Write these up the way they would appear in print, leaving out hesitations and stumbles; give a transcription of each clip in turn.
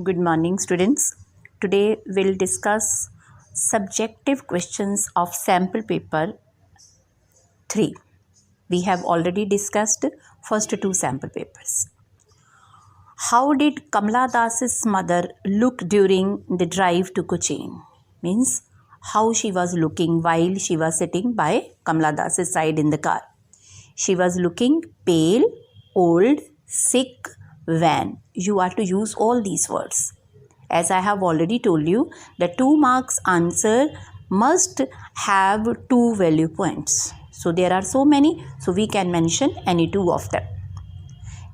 Good morning, students. Today we'll discuss subjective questions of sample paper 3. We have already discussed first two sample papers. How did Kamala Das's mother look during the drive to Cochin? Means how she was looking while she was sitting by Kamala Das's side in the car. She was looking pale, old, sick, wan. You are to use all these words. As I have already told you, the 2 marks answer must have 2 value points. So there are so many, so we can mention any 2 of them.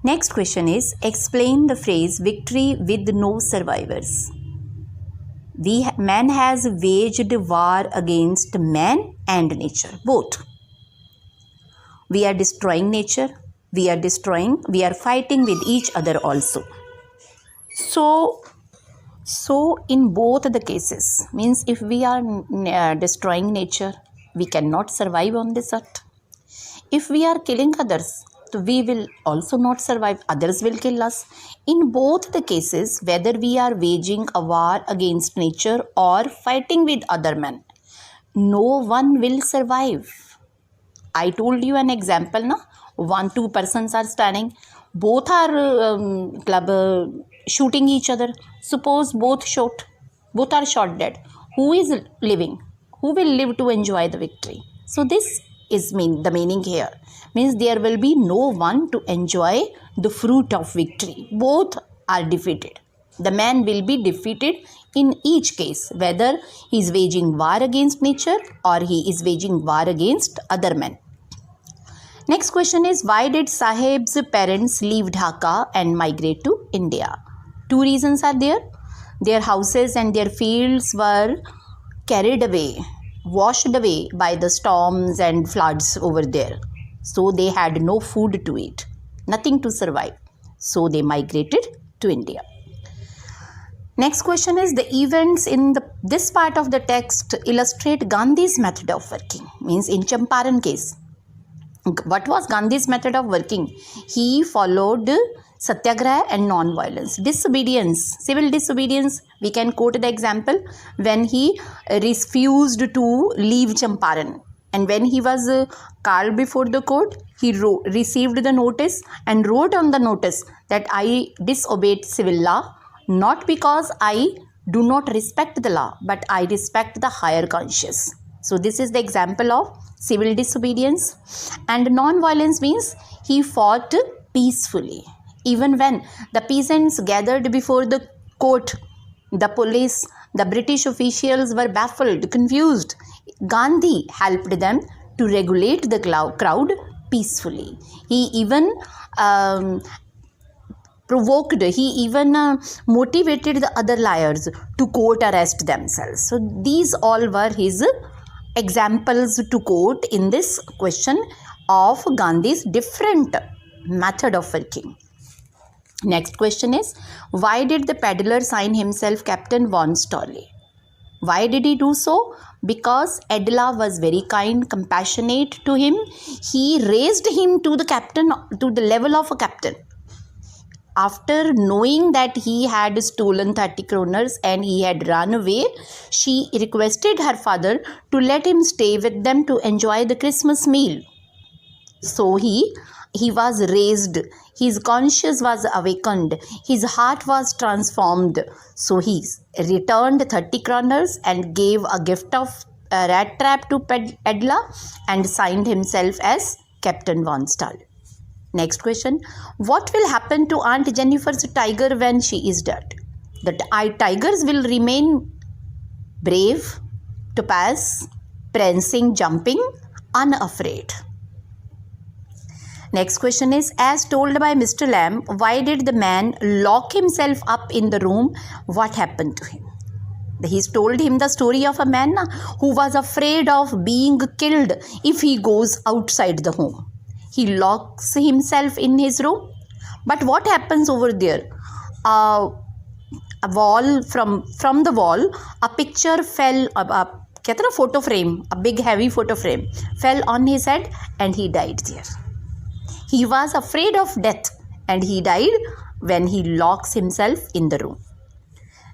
Next question is, explain the phrase victory with no survivors. Man has waged war against man and nature, both. We are destroying nature, we are fighting with each other also. So in both the cases, means if we are destroying nature, we cannot survive on this earth. If we are killing others, so we will also not survive. Others will kill us. In both the cases, whether we are waging a war against nature or fighting with other men, no one will survive. I told you an example, na? 2 persons are standing, both are shooting each other. Suppose both are shot dead. Who is living? Who will live to enjoy the victory? So this is the meaning here. Means there will be no one to enjoy the fruit of victory. Both are defeated. The man will be defeated in each case, whether he is waging war against nature or he is waging war against other men. Next question is, why did Saheb's parents leave Dhaka and migrate to India? 2 reasons are there. Their houses and their fields were carried away, washed away by the storms and floods over there. So they had no food to eat, nothing to survive. So they migrated to India. Next question is, the events in this part of the text illustrate Gandhi's method of working. Means in Champaran case, what was Gandhi's method of working? He followed satyagraha and non-violence. Disobedience, civil disobedience, we can quote the example when he refused to leave Champaran. And when he was called before the court, he received the notice and wrote on the notice that I disobeyed civil law, not because I do not respect the law, but I respect the higher conscience. So this is the example of civil disobedience. And non-violence means he fought peacefully. Even when the peasants gathered before the court, the police, the British officials were baffled, confused. Gandhi helped them to regulate the crowd peacefully. He even motivated the other liars to court arrest themselves. So these all were his examples to quote in this question of Gandhi's different method of working. Next question is, why did the peddler sign himself Captain Von Stolly? Why did he do so? Because Adela was very kind, compassionate to him. He raised him to the level of a captain. After knowing that he had stolen 30 kroners and he had run away, she requested her father to let him stay with them to enjoy the Christmas meal. So he was raised, his conscience was awakened, his heart was transformed. So he returned 30 kroners and gave a gift of a rat trap to Adela and signed himself as Captain Von Stolly. Next question, what will happen to Aunt Jennifer's tiger when she is dead? The tigers will remain brave, topaz, prancing, jumping, unafraid. Next question is, as told by Mr. Lamb, why did the man lock himself up in the room? What happened to him? He's told him the story of a man who was afraid of being killed if he goes outside the home. He locks himself in his room. But what happens over there? A wall, from the wall, a picture fell, photo frame, a big heavy photo frame fell on his head and he died there. He was afraid of death and he died when he locks himself in the room.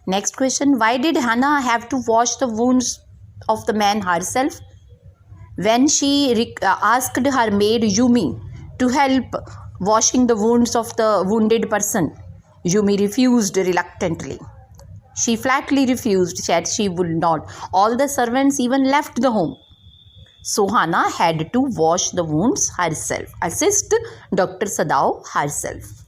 Next question, why did Hannah have to wash the wounds of the man herself? When she asked her maid Yumi to help washing the wounds of the wounded person, Yumi refused reluctantly. She flatly refused, said she would not. All the servants even left the home. So Hannah had to wash the wounds herself, assist Dr. Sadao herself.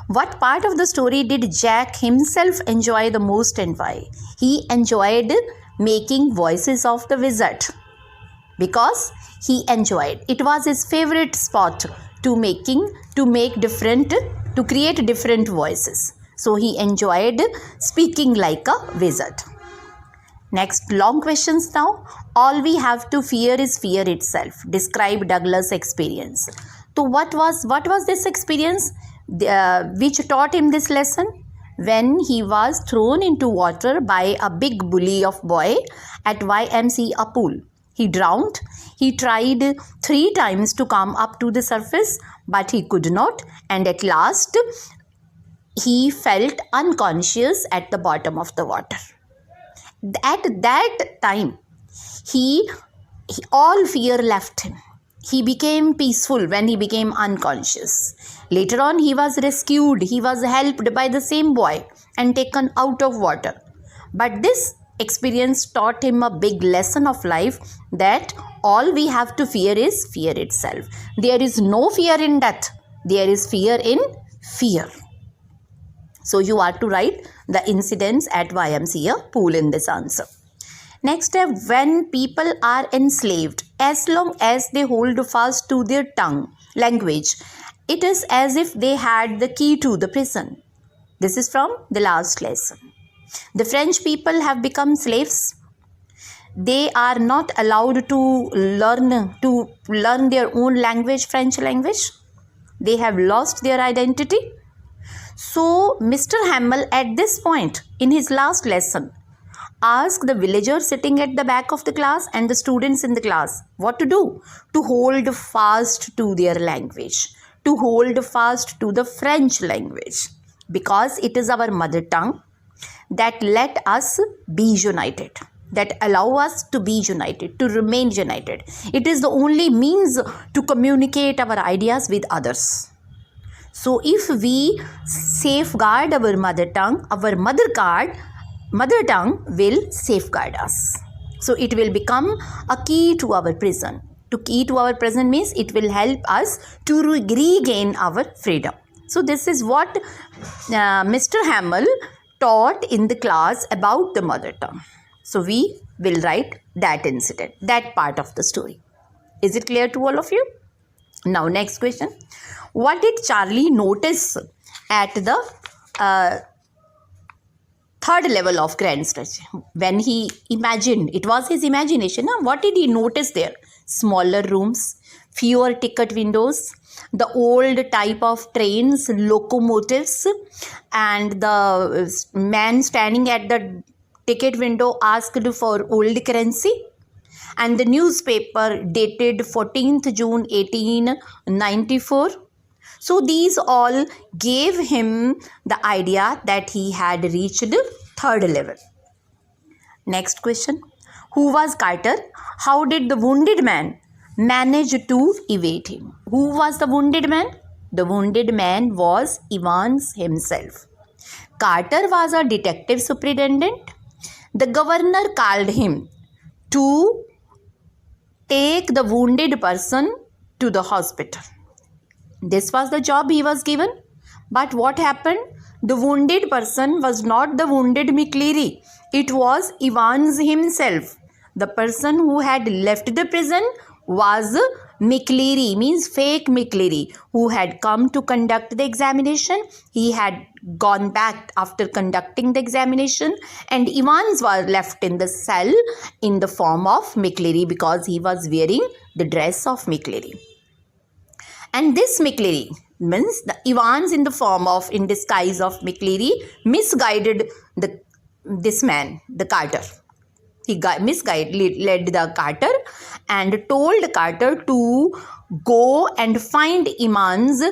What part of the story did Jack himself enjoy the most and why? He enjoyed making voices of the wizard because he enjoyed. It was his favorite spot to create different voices. So he enjoyed speaking like a wizard. Next, long questions now. All we have to fear is fear itself. Describe Douglas' experience. So what was this experience which taught him this lesson? When he was thrown into water by a big bully of boy at YMCA pool. He drowned. He tried 3 times to come up to the surface, but he could not. And at last, he felt unconscious at the bottom of the water. At that time, all fear left him. He became peaceful when he became unconscious. Later on, he was rescued. He was helped by the same boy and taken out of water. But this experience taught him a big lesson of life, that all we have to fear is fear itself. There is no fear in death. There is fear in fear. So you are to write the incidents at YMCA pool in this answer. Next step, when people are enslaved, as long as they hold fast to their language, it is as if they had the key to the prison. This is from the last lesson. The French people have become slaves. They are not allowed to learn their own language, French language. They have lost their identity. So Mr. Hamel at this point in his last lesson asked the villagers sitting at the back of the class and the students in the class what to do to hold fast to their language, to hold fast to the French language, because it is our mother tongue that let us be united, that allow us to be united, to remain united. It is the only means to communicate our ideas with others. So if we safeguard our mother tongue, our mother tongue will safeguard us. So it will become a key to our prison. To key to our prison means it will help us to regain our freedom. So this is what Mr. Hamel taught in the class about the mother tongue. So we will write that incident, that part of the story. Is it clear to all of you? Now next question. What did Charlie notice at the third level of Grand Stretch? When he imagined, it was his imagination. What did he notice there? Smaller rooms, fewer ticket windows, the old type of trains, locomotives, and the man standing at the ticket window asked for old currency, and the newspaper dated 14th June 1894. So these all gave him the idea that he had reached third level. Next question. Who was Carter? How did the wounded man manage to evade him? Who was the wounded man? The wounded man was Evans himself. Carter was a detective superintendent. The governor called him to take the wounded person to the hospital. This was the job he was given. But what happened? The wounded person was not the wounded McCleary. It was Evans himself. The person who had left the prison was McCleary, means fake McCleary, who had come to conduct the examination. He had gone back after conducting the examination, and Evans was left in the cell in the form of McCleary because he was wearing the dress of McCleary. And this McCleary means the Evans in disguise of McCleary misguided this man, the Carter. He led the Carter and told Carter to go and find Evans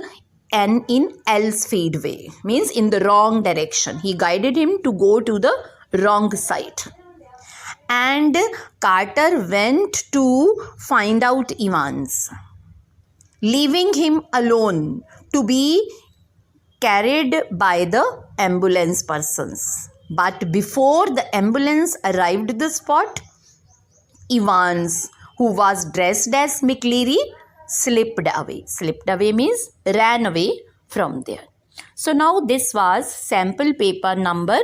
N in else feed way, means in the wrong direction. He guided him to go to the wrong side. And Carter went to find out Evans, leaving him alone to be carried by the ambulance persons. But before the ambulance arrived at the spot, Evans, who was dressed as McLeary, slipped away. Slipped away means ran away from there. So now this was sample paper number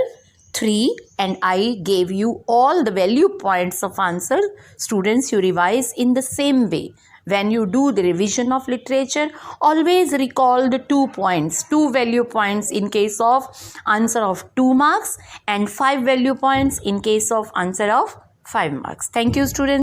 3 and I gave you all the value points of answer. Students, you revise in the same way. When you do the revision of literature, always recall the 2 points, 2 value points in case of answer of 2 marks and 5 value points in case of answer of 5 marks. Thank you, students.